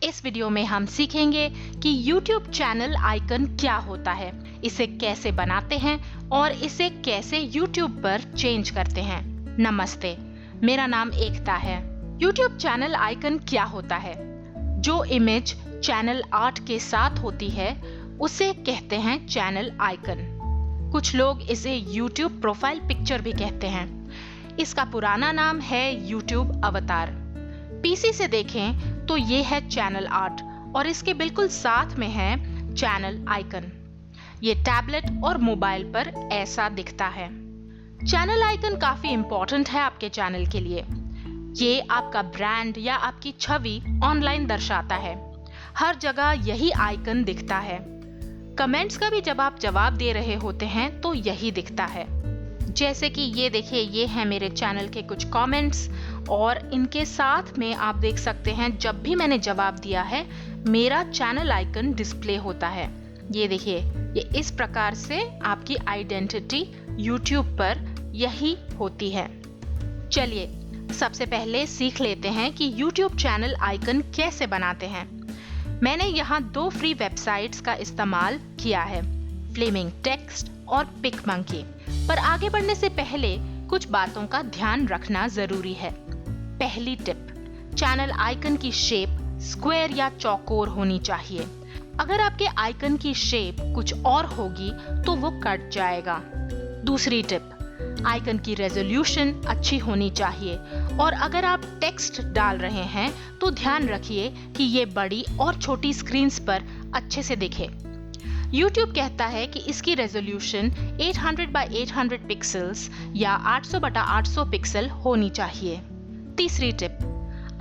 इस वीडियो में हम सीखेंगे कि YouTube चैनल आइकन क्या होता है, इसे कैसे बनाते हैं और इसे कैसे YouTube पर चेंज करते हैं। नमस्ते, मेरा नाम एकता है। YouTube चैनल आइकन क्या होता है? जो इमेज चैनल आर्ट के साथ होती है उसे कहते हैं चैनल आइकन। कुछ लोग इसे YouTube प्रोफाइल पिक्चर भी कहते हैं। इसका पुराना नाम है YouTube अवतार। पीसी से देखें तो ये है चैनल आर्ट और इसके बिल्कुल साथ में है चैनल आइकन। ये टैबलेट और मोबाइल पर ऐसा दिखता है। चैनल आइकन काफी इंपॉर्टेंट है आपके चैनल के लिए। ये आपका ब्रांड या आपकी छवि ऑनलाइन दर्शाता है। हर जगह यही आइकन दिखता है। कमेंट्स का भी जब आप जवाब दे रहे होते हैं तो यही दिखता है। जैसे कि ये देखिए, ये है मेरे चैनल के कुछ कमेंट्स और इनके साथ में आप देख सकते हैं जब भी मैंने जवाब दिया है मेरा चैनल आइकन डिस्प्ले होता है। ये देखिए, ये इस प्रकार से आपकी आइडेंटिटी YouTube पर यही होती है। चलिए सबसे पहले सीख लेते हैं कि YouTube चैनल आइकन कैसे बनाते हैं। मैंने यहाँ 2 फ्री वेबसाइट्स का इस्तेमाल किया है, फ्लेमिंग टेक्स्ट और पिकमंकी। पर आगे बढ़ने से पहले कुछ बातों का ध्यान रखना जरूरी है। पहली टिप, चैनल आइकन की शेप स्क्वायर या चौकोर होनी चाहिए। अगर आपके आइकन की शेप कुछ और होगी तो वो कट जाएगा। दूसरी टिप, आइकन की रेजोल्यूशन अच्छी होनी चाहिए और अगर आप टेक्स्ट डाल रहे हैं तो ध्यान रखिए कि ये बड़ी और छोटी स्क्रीन्स पर अच्छे से दिखे। YouTube कहता है कि इसकी रेजोल्यूशन 800 by 800 पिक्सेल्स या 800 बटा 800 पिक्सल होनी चाहिए। तीसरी टिप,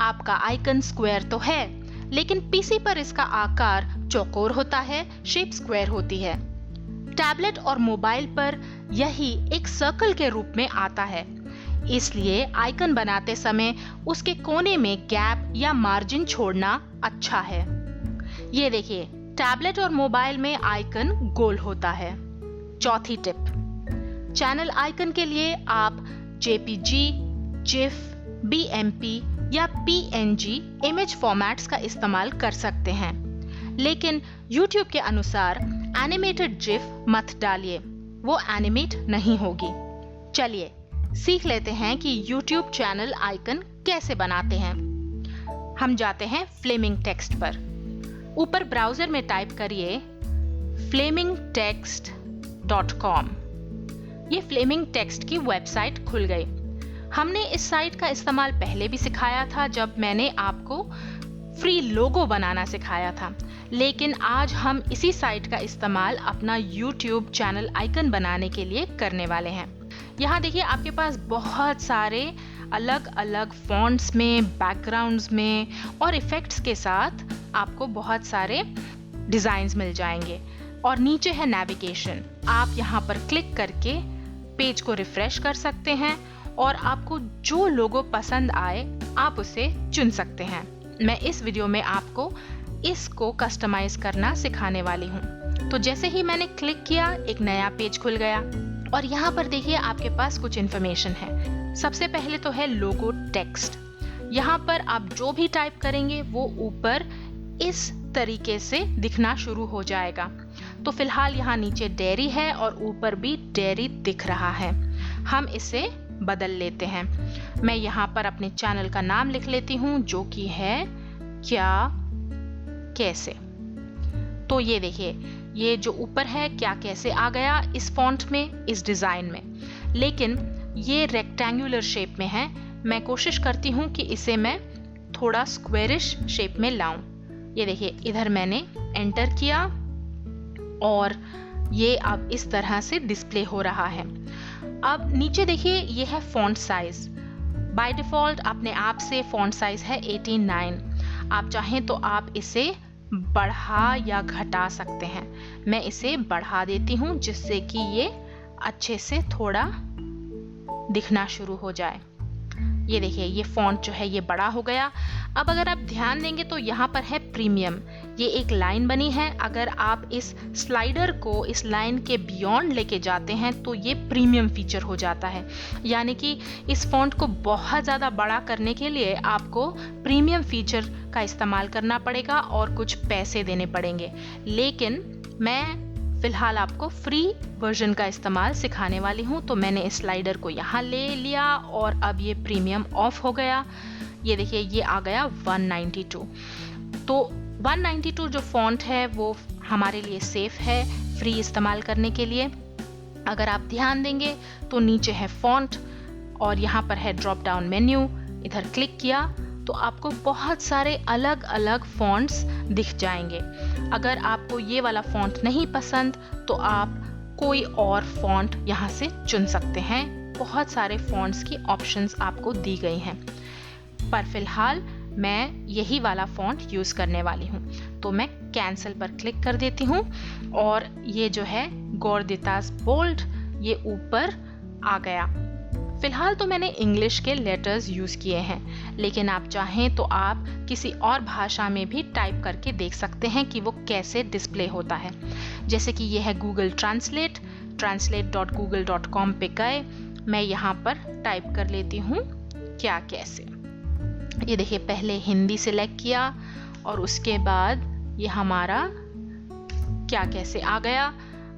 आपका आइकन स्क्वायर तो है लेकिन पीसी पर इसका आकार चौकोर होता है, शेप स्क्वायर होती है। टैबलेट और मोबाइल पर यही एक सर्कल के रूप में आता है। इसलिए आइकन बनाते समय उसके कोने में गैप या मार्जिन छोड़ना अच्छा है। ये देखिए, टैबलेट और मोबाइल में आइकन गोल होता है। चौथी टिप, चैनल आइकन के लिए आप JPG, GIF, BMP या PNG इमेज फॉर्मेट्स का इस्तेमाल कर सकते हैं, लेकिन YouTube के अनुसार एनिमेटेड GIF मत डालिए, वो एनिमेट नहीं होगी। चलिए सीख लेते हैं कि YouTube चैनल आइकन कैसे बनाते हैं। हम जाते हैं फ्लेमिंग टेक्स्ट पर। ऊपर ब्राउजर में टाइप करिए flamingtext.com। ये फ्लेमिंग टेक्स्ट की वेबसाइट खुल गई। हमने इस साइट का इस्तेमाल पहले भी सिखाया था जब मैंने आपको फ्री लोगो बनाना सिखाया था, लेकिन आज हम इसी साइट का इस्तेमाल अपना YouTube चैनल आइकन बनाने के लिए करने वाले हैं। यहाँ देखिए, आपके पास बहुत सारे अलग अलग फॉन्ट्स में, बैकग्राउंड्स में और इफेक्ट्स के साथ आपको बहुत सारे डिजाइन्स मिल जाएंगे। और नीचे है नेविगेशन। आप यहाँ पर क्लिक करके पेज को रिफ्रेश कर सकते हैं और आपको जो लोगो पसंद आए आप उसे चुन सकते हैं। मैं इस वीडियो में आपको इसको कस्टमाइज करना सिखाने वाली हूँ। तो जैसे ही मैंने क्लिक किया एक नया पेज खुल गया और यहाँ पर देखिए आपके पास कुछ इन्फॉर्मेशन है। सबसे पहले तो है लोगो टेक्स्ट। यहाँ पर आप जो भी टाइप करेंगे वो ऊपर इस तरीके से दिखना शुरू हो जाएगा। तो फिलहाल यहाँ नीचे डेयरी है और ऊपर भी डेयरी दिख रहा है। हम इसे बदल लेते हैं। मैं यहाँ पर अपने चैनल का नाम लिख लेती हूँ जो कि है क्या कैसे। तो ये देखिए, ये जो ऊपर है क्या कैसे आ गया इस फॉन्ट में, इस डिजाइन में, लेकिन ये रेक्टेंगुलर शेप में है। मैं कोशिश करती हूँ कि इसे मैं थोड़ा स्क्वायरिश शेप में लाऊं। ये देखिए, इधर मैंने एंटर किया और ये अब इस तरह से डिस्प्ले हो रहा है। अब नीचे देखिए, ये है फॉन्ट साइज। बाय डिफॉल्ट अपने आप से फॉन्ट साइज है 89। आप चाहें तो आप इसे बढ़ा या घटा सकते हैं। मैं इसे बढ़ा देती हूँ जिससे कि ये अच्छे से थोड़ा दिखना शुरू हो जाए। ये देखिए ये फॉन्ट जो है ये बड़ा हो गया। अब अगर आप ध्यान देंगे तो यहाँ पर है प्रीमियम, ये एक लाइन बनी है। अगर आप इस स्लाइडर को इस लाइन के बियॉन्ड लेके जाते हैं तो ये प्रीमियम फीचर हो जाता है। यानी कि इस फॉन्ट को बहुत ज़्यादा बड़ा करने के लिए आपको प्रीमियम फीचर का इस्तेमाल करना पड़ेगा और कुछ पैसे देने पड़ेंगे। लेकिन मैं फिलहाल आपको फ्री वर्जन का इस्तेमाल सिखाने वाली हूँ। तो मैंने इस स्लाइडर को यहाँ ले लिया और अब ये प्रीमियम ऑफ हो गया। ये देखिए ये आ गया 192। तो 192 जो फॉन्ट है वो हमारे लिए सेफ है फ्री इस्तेमाल करने के लिए। अगर आप ध्यान देंगे तो नीचे है फॉन्ट और यहाँ पर है ड्रॉप डाउन मेन्यू। इधर क्लिक किया तो आपको बहुत सारे अलग अलग फॉन्ट्स दिख जाएंगे। अगर आपको ये वाला फॉन्ट नहीं पसंद तो आप कोई और फॉन्ट यहाँ से चुन सकते हैं। बहुत सारे फॉन्ट्स की ऑप्शंस आपको दी गई हैं, पर फिलहाल मैं यही वाला फॉन्ट यूज़ करने वाली हूँ। तो मैं कैंसिल पर क्लिक कर देती हूँ और ये जो है गॉर्दितास बोल्ड ये ऊपर आ गया। फिलहाल तो मैंने इंग्लिश के लेटर्स यूज़ किए हैं, लेकिन आप चाहें तो आप किसी और भाषा में भी टाइप करके देख सकते हैं कि वो कैसे डिस्प्ले होता है। जैसे कि ये है गूगल ट्रांसलेट, translate.google.com पे गए, मैं यहाँ पर टाइप कर लेती हूँ क्या कैसे। ये देखिए पहले हिंदी सिलेक्ट किया और उसके बाद ये हमारा क्या कैसे आ गया।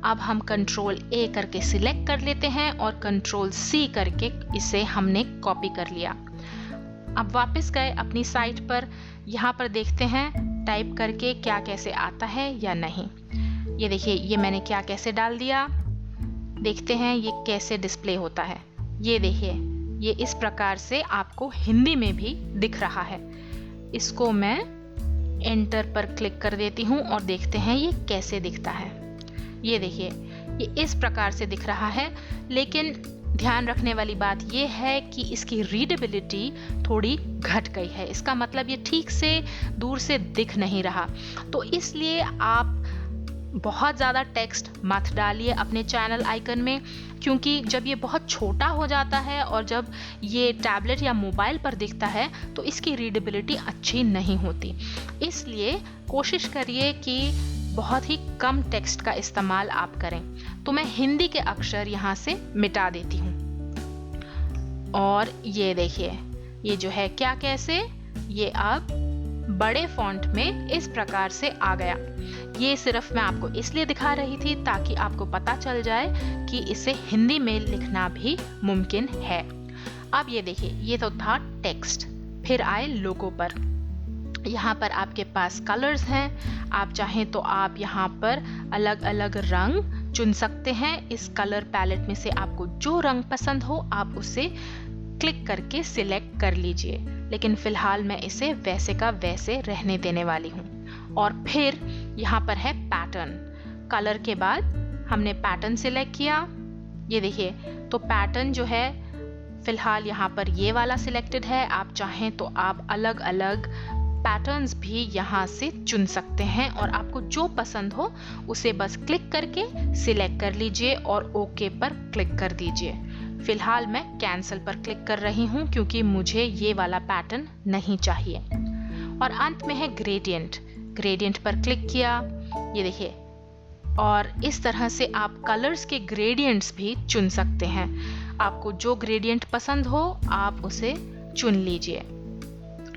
अब हम कंट्रोल ए करके सिलेक्ट कर लेते हैं और कंट्रोल सी करके इसे हमने कॉपी कर लिया। अब वापस गए अपनी साइट पर, यहाँ पर देखते हैं टाइप करके क्या कैसे आता है या नहीं। ये देखिए ये मैंने क्या कैसे डाल दिया। देखते हैं ये कैसे डिस्प्ले होता है। ये देखिए ये इस प्रकार से आपको हिंदी में भी दिख रहा है। इसको मैं एंटर पर क्लिक कर देती हूँ और देखते हैं ये कैसे दिखता है। ये देखिए ये इस प्रकार से दिख रहा है, लेकिन ध्यान रखने वाली बात ये है कि इसकी रीडेबिलिटी थोड़ी घट गई है। इसका मतलब ये ठीक से दूर से दिख नहीं रहा। तो इसलिए आप बहुत ज़्यादा टेक्स्ट मत डालिए अपने चैनल आइकन में, क्योंकि जब ये बहुत छोटा हो जाता है और जब ये टैबलेट या मोबाइल पर दिखता है तो इसकी रीडेबिलिटी अच्छी नहीं होती। इसलिए कोशिश करिए कि बहुत ही कम टेक्स्ट का इस्तेमाल आप करें। तो मैं हिंदी के अक्षर यहाँ से मिटा देती हूँ और ये देखिए ये जो है क्या कैसे ये अब बड़े फॉन्ट में इस प्रकार से आ गया। ये सिर्फ मैं आपको इसलिए दिखा रही थी ताकि आपको पता चल जाए कि इसे हिंदी में लिखना भी मुमकिन है। अब ये देखिए ये तो था टेक्स्ट। फिर आए लोगो पर। यहाँ पर आपके पास कलर्स हैं। आप चाहें तो आप यहाँ पर अलग अलग रंग चुन सकते हैं। इस कलर पैलेट में से आपको जो रंग पसंद हो आप उसे क्लिक करके सिलेक्ट कर लीजिए, लेकिन फिलहाल मैं इसे वैसे का वैसे रहने देने वाली हूँ। और फिर यहाँ पर है पैटर्न। कलर के बाद हमने पैटर्न सिलेक्ट किया। ये देखिए तो पैटर्न जो है फिलहाल यहाँ पर ये वाला सिलेक्टेड है। आप चाहें तो आप अलग अलग पैटर्न्स भी यहाँ से चुन सकते हैं और आपको जो पसंद हो उसे बस क्लिक करके सिलेक्ट कर लीजिए और ओके पर क्लिक कर दीजिए। फिलहाल मैं कैंसिल पर क्लिक कर रही हूँ क्योंकि मुझे ये वाला पैटर्न नहीं चाहिए। और अंत में है ग्रेडियंट। ग्रेडियंट पर क्लिक किया, ये देखिए, और इस तरह से आप कलर्स के ग्रेडियंट्स भी चुन सकते हैं। आपको जो ग्रेडियंट पसंद हो आप उसे चुन लीजिए,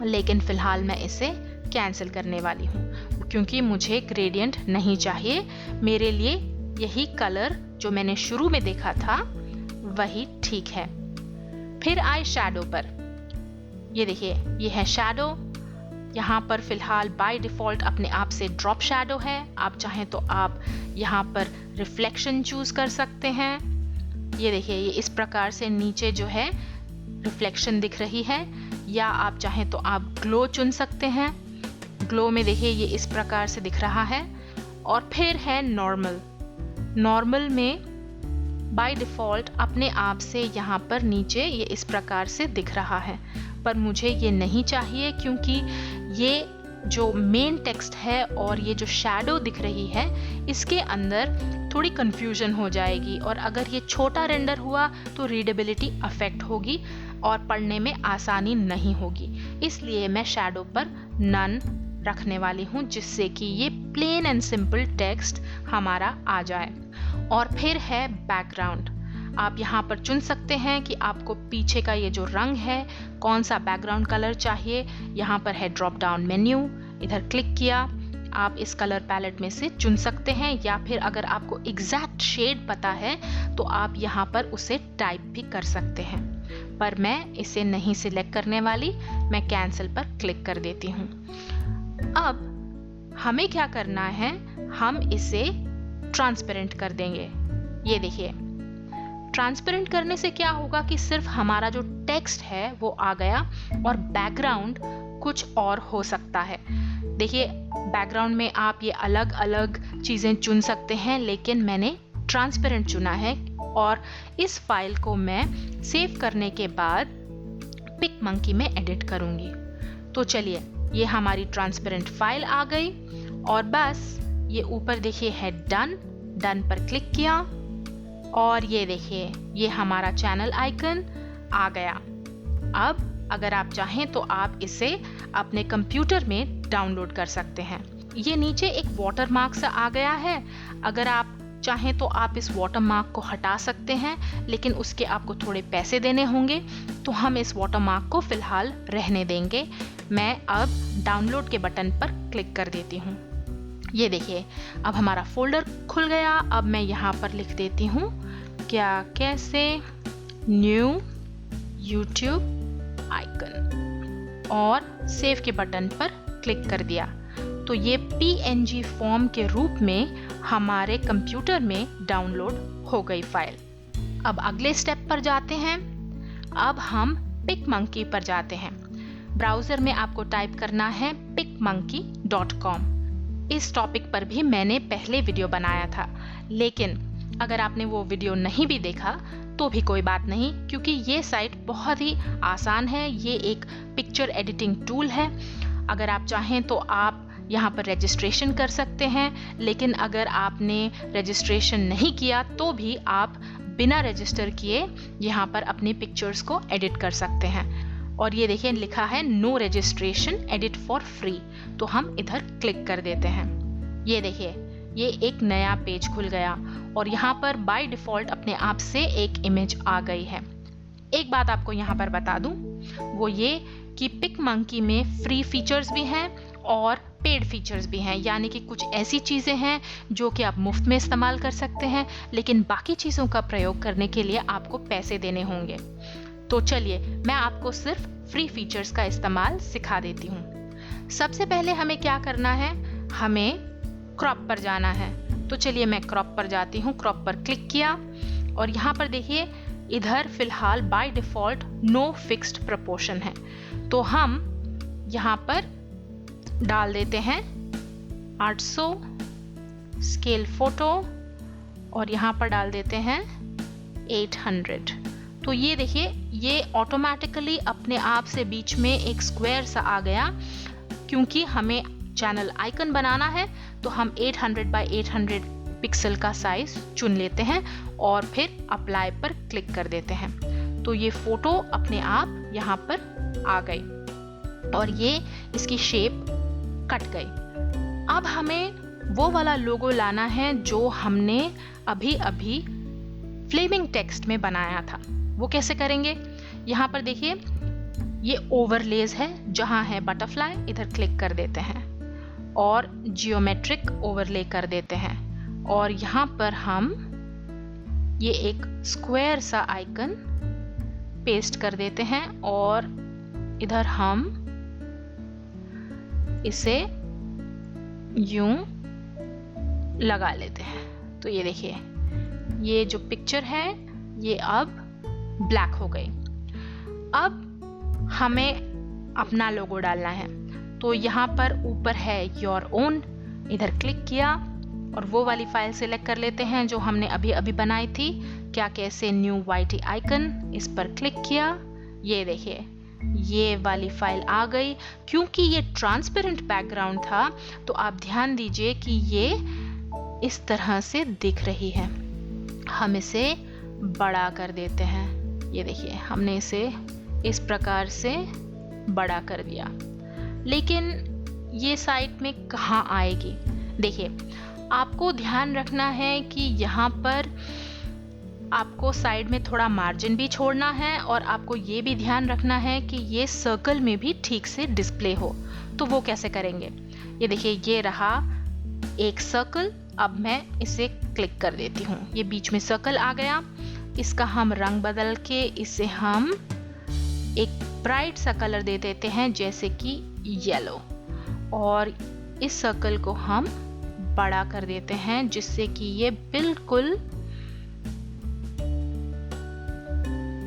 लेकिन फिलहाल मैं इसे कैंसिल करने वाली हूँ क्योंकि मुझे ग्रेडियंट नहीं चाहिए। मेरे लिए यही कलर जो मैंने शुरू में देखा था वही ठीक है। फिर आए शैडो पर। ये देखिए ये है शैडो। यहाँ पर फिलहाल बाय डिफ़ॉल्ट अपने आप से ड्रॉप शैडो है। आप चाहें तो आप यहाँ पर रिफ्लेक्शन चूज़ कर सकते हैं। ये देखिए ये इस प्रकार से नीचे जो है रिफ्लेक्शन दिख रही है, या आप चाहें तो आप ग्लो चुन सकते हैं। ग्लो में देखिए ये इस प्रकार से दिख रहा है। और फिर है नॉर्मल। नॉर्मल में बाय डिफ़ॉल्ट अपने आप से यहाँ पर नीचे ये इस प्रकार से दिख रहा है, पर मुझे ये नहीं चाहिए क्योंकि ये जो मेन टेक्स्ट है और ये जो शैडो दिख रही है इसके अंदर थोड़ी कंफ्यूजन हो जाएगी और अगर ये छोटा रेंडर हुआ तो रीडेबिलिटी अफेक्ट होगी। और पढ़ने में आसानी नहीं होगी, इसलिए मैं शैडो पर नन रखने वाली हूँ, जिससे कि ये प्लेन एंड सिंपल टेक्स्ट हमारा आ जाए। और फिर है बैकग्राउंड। आप यहाँ पर चुन सकते हैं कि आपको पीछे का ये जो रंग है कौन सा बैकग्राउंड कलर चाहिए। यहाँ पर है ड्रॉप डाउन मेन्यू, इधर क्लिक किया, आप इस कलर पैलेट में से चुन सकते हैं, या फिर अगर आपको एग्जैक्ट शेड पता है तो आप यहाँ पर उसे टाइप भी कर सकते हैं, पर मैं इसे नहीं सिलेक्ट करने वाली, मैं कैंसिल पर क्लिक कर देती हूँ। अब हमें क्या करना है, हम इसे ट्रांसपेरेंट कर देंगे। ये देखिए, ट्रांसपेरेंट करने से क्या होगा कि सिर्फ हमारा जो टेक्स्ट है वो आ गया और बैकग्राउंड कुछ और हो सकता है। देखिए, बैकग्राउंड में आप ये अलग अलग चीज़ें चुन सकते हैं, लेकिन मैंने ट्रांसपेरेंट चुना है। और इस फाइल को मैं सेव करने के बाद पिकमंकी में एडिट करूँगी। तो चलिए, ये हमारी ट्रांसपेरेंट फाइल आ गई और बस ये ऊपर देखिए है डन, डन पर क्लिक किया और ये देखिए ये हमारा चैनल आइकन आ गया। अब अगर आप चाहें तो आप इसे अपने कंप्यूटर में डाउनलोड कर सकते हैं। ये नीचे एक वाटरमार्क सा आ गया है, अगर आप चाहें तो आप इस वाटरमार्क को हटा सकते हैं, लेकिन उसके आपको थोड़े पैसे देने होंगे, तो हम इस वाटरमार्क को फिलहाल रहने देंगे। मैं अब डाउनलोड के बटन पर क्लिक कर देती हूँ। ये देखिए, अब हमारा फोल्डर खुल गया। अब मैं यहाँ पर लिख देती हूँ क्या कैसे न्यू यूट्यूब आइकन और सेव के बटन पर क्लिक कर दिया। तो ये PNG फॉर्म के रूप में हमारे कंप्यूटर में डाउनलोड हो गई फाइल। अब अगले स्टेप पर जाते हैं। अब हम पिकमंकी पर जाते हैं। ब्राउज़र में आपको टाइप करना है picmonkey.com। इस टॉपिक पर भी मैंने पहले वीडियो बनाया था, लेकिन अगर आपने वो वीडियो नहीं भी देखा तो भी कोई बात नहीं, क्योंकि ये साइट बहुत ही आसान है। ये एक पिक्चर एडिटिंग टूल है। अगर आप चाहें तो आप यहाँ पर रजिस्ट्रेशन कर सकते हैं, लेकिन अगर आपने रजिस्ट्रेशन नहीं किया तो भी आप बिना रजिस्टर किए यहाँ पर अपनी पिक्चर्स को एडिट कर सकते हैं। और ये देखिए लिखा है no registration edit for free, तो हम इधर क्लिक कर देते हैं। ये देखिए, ये एक नया पेज खुल गया और यहाँ पर बाय डिफ़ॉल्ट अपने आप से एक इमेज आ गई है। एक बात आपको यहाँ पर बता दूँ, वो ये कि पिकमंकी में फ्री फीचर्स भी हैं और पेड फीचर्स भी हैं, यानी कि कुछ ऐसी चीज़ें हैं जो कि आप मुफ्त में इस्तेमाल कर सकते हैं, लेकिन बाकी चीज़ों का प्रयोग करने के लिए आपको पैसे देने होंगे। तो चलिए, मैं आपको सिर्फ फ्री फीचर्स का इस्तेमाल सिखा देती हूँ। सबसे पहले हमें क्या करना है, हमें क्रॉप पर जाना है। तो चलिए मैं क्रॉप पर जाती हूँ। क्रॉप पर क्लिक किया और यहाँ पर देखिए इधर फिलहाल by default no fixed proportion है, तो हम यहाँ पर डाल देते हैं 800 स्केल फोटो और यहाँ पर डाल देते हैं 800। तो ये देखिए, ये ऑटोमेटिकली अपने आप से बीच में एक स्क्वायर सा आ गया, क्योंकि हमें चैनल आइकन बनाना है। तो हम 800 बाय 800 पिक्सल का साइज चुन लेते हैं और फिर अप्लाई पर क्लिक कर देते हैं। तो ये फोटो अपने आप यहाँ पर आ गई और ये इसकी शेप कट गई। अब हमें वो वाला लोगो लाना है जो हमने अभी अभी फ्लेमिंग टेक्स्ट में बनाया था। वो कैसे करेंगे, यहाँ पर देखिए ये ओवरलेज है, जहाँ है बटरफ्लाई, इधर क्लिक कर देते हैं और जियोमेट्रिक ओवरले कर देते हैं और यहाँ पर हम ये एक स्क्वायर सा आइकन पेस्ट कर देते हैं और इधर हम इसे यूं लगा लेते हैं। तो ये देखिए, ये जो पिक्चर है ये अब ब्लैक हो गई। अब हमें अपना लोगो डालना है। तो यहाँ पर ऊपर है योर ओन, इधर क्लिक किया और वो वाली फाइल सिलेक्ट कर लेते हैं जो हमने अभी अभी बनाई थी, क्या कैसे न्यू YT आइकन, इस पर क्लिक किया। ये देखिए ये वाली फाइल आ गई। क्योंकि ये ट्रांसपेरेंट बैकग्राउंड था तो आप ध्यान दीजिए कि ये इस तरह से दिख रही है। हम इसे बड़ा कर देते हैं। ये देखिए, हमने इसे इस प्रकार से बड़ा कर दिया। लेकिन ये साइड में कहाँ आएगी? देखिए, आपको ध्यान रखना है कि यहाँ पर आपको साइड में थोड़ा मार्जिन भी छोड़ना है और आपको ये भी ध्यान रखना है कि ये सर्कल में भी ठीक से डिस्प्ले हो। तो वो कैसे करेंगे? ये देखिए, ये रहा एक सर्कल। अब मैं इसे क्लिक कर देती हूँ, ये बीच में सर्कल आ गया। इसका हम रंग बदल के इसे हम एक ब्राइट सा कलर दे देते हैं, जैसे कि येलो, और इस सर्कल को हम बड़ा कर देते हैं जिससे कि ये बिल्कुल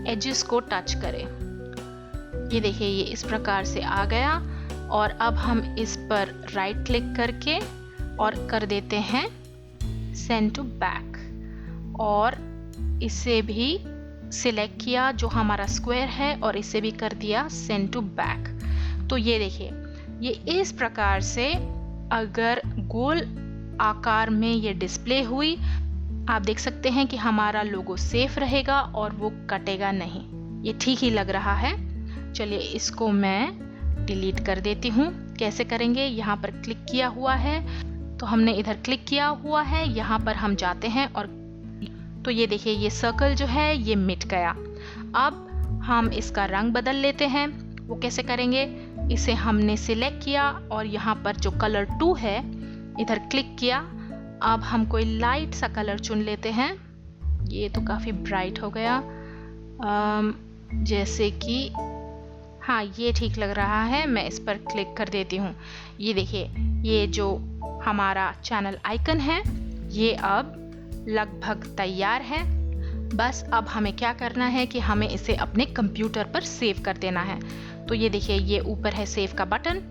एजेस को टच करे। ये देखिए, ये इस प्रकार से आ गया। और अब हम इस पर राइट क्लिक करके और कर देते हैं सेंड टू बैक, और इसे भी सिलेक्ट किया जो हमारा स्क्वायर है और इसे भी कर दिया सेंड टू बैक। तो ये देखिए, ये इस प्रकार से अगर गोल आकार में ये डिस्प्ले हुई, आप देख सकते हैं कि हमारा लोगो सेफ रहेगा और वो कटेगा नहीं। ये ठीक ही लग रहा है। चलिए, इसको मैं डिलीट कर देती हूँ। कैसे करेंगे? यहाँ पर क्लिक किया हुआ है, तो हमने इधर क्लिक किया हुआ है, यहाँ पर हम जाते हैं और तो ये देखिए, ये सर्कल जो है ये मिट गया। अब हम इसका रंग बदल लेते हैं। वो कैसे करेंगे? इसे हमने सिलेक्ट किया और यहाँ पर जो कलर 2 है इधर क्लिक किया। अब हम कोई लाइट सा कलर चुन लेते हैं। ये तो काफ़ी ब्राइट हो गया, जैसे कि हाँ, ये ठीक लग रहा है। मैं इस पर क्लिक कर देती हूँ। ये देखिए, ये जो हमारा चैनल आइकन है ये अब लगभग तैयार है। बस अब हमें क्या करना है कि हमें इसे अपने कंप्यूटर पर सेव कर देना है। तो ये देखिए, ये ऊपर है सेव का बटन,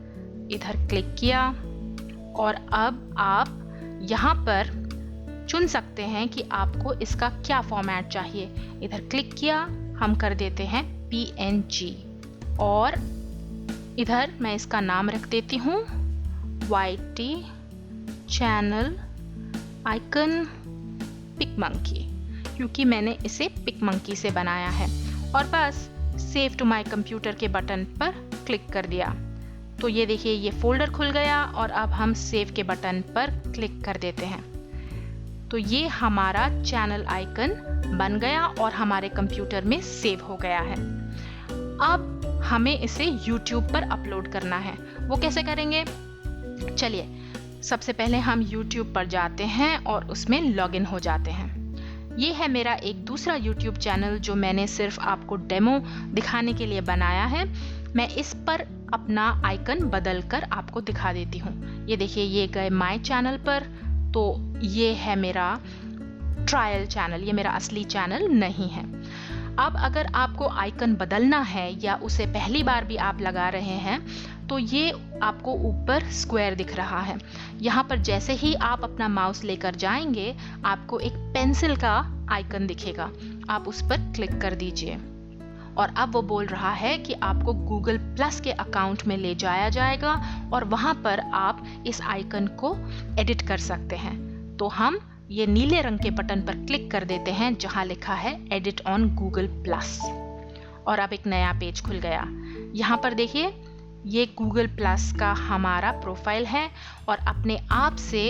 इधर क्लिक किया और अब आप यहाँ पर चुन सकते हैं कि आपको इसका क्या फॉर्मेट चाहिए। इधर क्लिक किया, हम कर देते हैं PNG, और इधर मैं इसका नाम रख देती हूँ YT चैनल आइकन पिकमंकी, क्योंकि मैंने इसे पिकमंकी से बनाया है। और बस सेव टू माय कंप्यूटर के बटन पर क्लिक कर दिया। तो ये देखिए, ये फोल्डर खुल गया और अब हम सेव के बटन पर क्लिक कर देते हैं। तो ये हमारा चैनल आइकन बन गया और हमारे कंप्यूटर में सेव हो गया है। अब हमें इसे YouTube पर अपलोड करना है। वो कैसे करेंगे? चलिए, सबसे पहले हम YouTube पर जाते हैं और उसमें लॉगिन हो जाते हैं। ये है मेरा एक दूसरा YouTube चैनल जो मैंने सिर्फ आपको डेमो दिखाने के लिए बनाया है। मैं इस पर अपना आइकन बदल कर आपको दिखा देती हूँ। ये देखिए, ये गए माय चैनल पर, तो ये है मेरा ट्रायल चैनल, ये मेरा असली चैनल नहीं है। अब अगर आपको आइकन बदलना है या उसे पहली बार भी आप लगा रहे हैं, तो ये आपको ऊपर स्क्वायर दिख रहा है। यहाँ पर जैसे ही आप अपना माउस लेकर जाएंगे, आपको एक पेंसिल का आइकन दिखेगा, आप उस पर क्लिक कर दीजिए। और अब वो बोल रहा है कि आपको गूगल प्लस के अकाउंट में ले जाया जाएगा और वहाँ पर आप इस आइकन को एडिट कर सकते हैं। तो हम ये नीले रंग के बटन पर क्लिक कर देते हैं जहाँ लिखा है एडिट ऑन गूगल प्लस, और अब एक नया पेज खुल गया। यहाँ पर देखिए, ये गूगल प्लस का हमारा प्रोफाइल है और अपने आप से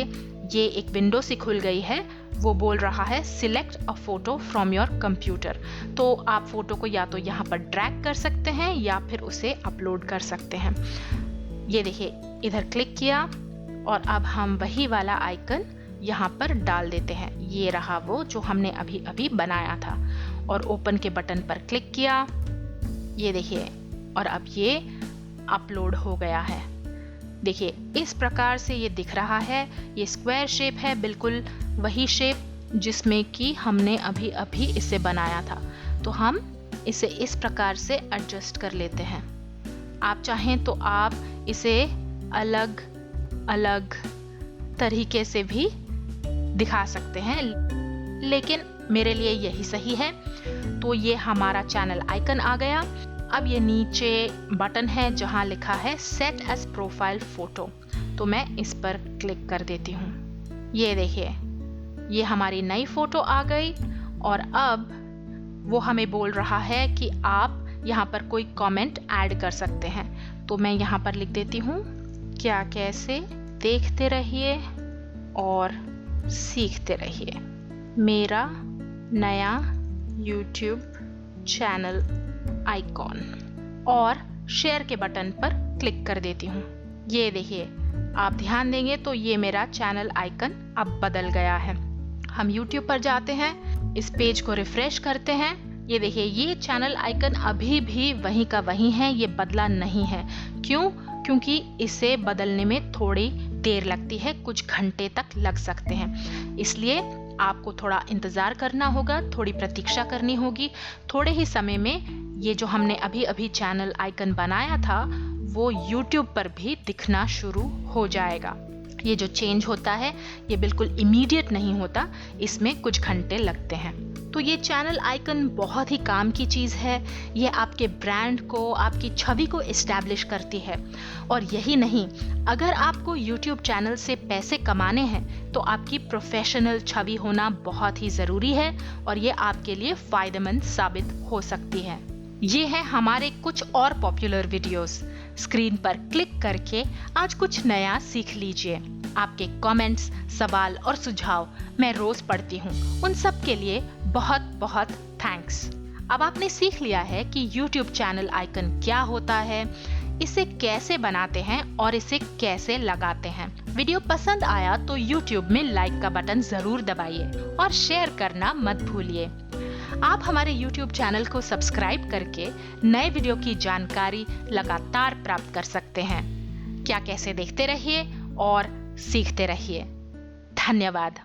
ये एक विंडो सी खुल गई है। वो बोल रहा है select a photo from your computer. तो आप फोटो को या तो यहाँ पर ड्रैग कर सकते हैं या फिर उसे अपलोड कर सकते हैं। ये देखिए, इधर क्लिक किया और अब हम वही वाला आइकन यहाँ पर डाल देते हैं। ये रहा वो जो हमने अभी अभी बनाया था, और ओपन के बटन पर क्लिक किया। ये देखिए, और अब ये अपलोड हो गया है। देखिए, इस प्रकार से ये दिख रहा है। ये स्क्वायर शेप है, बिल्कुल वही शेप जिसमें कि हमने अभी अभी इसे बनाया था। तो हम इसे इस प्रकार से एडजस्ट कर लेते हैं। आप चाहें तो आप इसे अलग अलग तरीके से भी दिखा सकते हैं, लेकिन मेरे लिए यही सही है। तो ये हमारा चैनल आइकन आ गया। अब ये नीचे बटन है जहाँ लिखा है सेट एज प्रोफाइल फोटो, तो मैं इस पर क्लिक कर देती हूँ। ये देखिए, ये हमारी नई फोटो आ गई और अब वो हमें बोल रहा है कि आप यहाँ पर कोई कमेंट ऐड कर सकते हैं। तो मैं यहाँ पर लिख देती हूँ, क्या कैसे, देखते रहिए और सीखते रहिए। मेरा नया YouTube चैनल आइकॉन, और शेयर के बटन पर क्लिक कर देती हूँ। ये देखिए, आप ध्यान देंगे तो ये मेरा चैनल आइकन अब बदल गया है। हम YouTube पर जाते हैं, इस पेज को रिफ्रेश करते हैं। ये देखिए, ये चैनल आइकन अभी भी वहीं का वहीं है, ये बदला नहीं है। क्यों? क्योंकि इसे बदलने में थोड़ी देर लगती है, कुछ घंटे तक लग सकते हैं। इसलिए आपको थोड़ा इंतज़ार करना होगा, थोड़ी प्रतीक्षा करनी होगी। थोड़े ही समय में ये जो हमने अभी अभी चैनल आइकन बनाया था वो YouTube पर भी दिखना शुरू हो जाएगा। ये जो चेंज होता है ये बिल्कुल इमीडिएट नहीं होता, इसमें कुछ घंटे लगते हैं। तो ये चैनल आइकन बहुत ही काम की चीज़ है। ये आपके ब्रांड को, आपकी छवि को इस्टेब्लिश करती है। और यही नहीं, अगर आपको YouTube चैनल से पैसे कमाने हैं तो आपकी प्रोफेशनल छवि होना बहुत ही ज़रूरी है, और ये आपके लिए फ़ायदेमंद साबित हो सकती है। ये है हमारे कुछ और पॉपुलर वीडियोस। स्क्रीन पर क्लिक करके आज कुछ नया सीख लीजिए। आपके कमेंट्स, सवाल और सुझाव मैं रोज पढ़ती हूँ। उन सब के लिए बहुत बहुत थैंक्स। अब आपने सीख लिया है कि YouTube चैनल आइकन क्या होता है, इसे कैसे बनाते हैं और इसे कैसे लगाते हैं। वीडियो पसंद आया तो YouTube में लाइक का बटन जरूर दबाइए और शेयर करना मत भूलिए। आप हमारे YouTube चैनल को सब्सक्राइब करके नए वीडियो की जानकारी लगातार प्राप्त कर सकते हैं। क्या कैसे देखते रहिए और सीखते रहिए। धन्यवाद।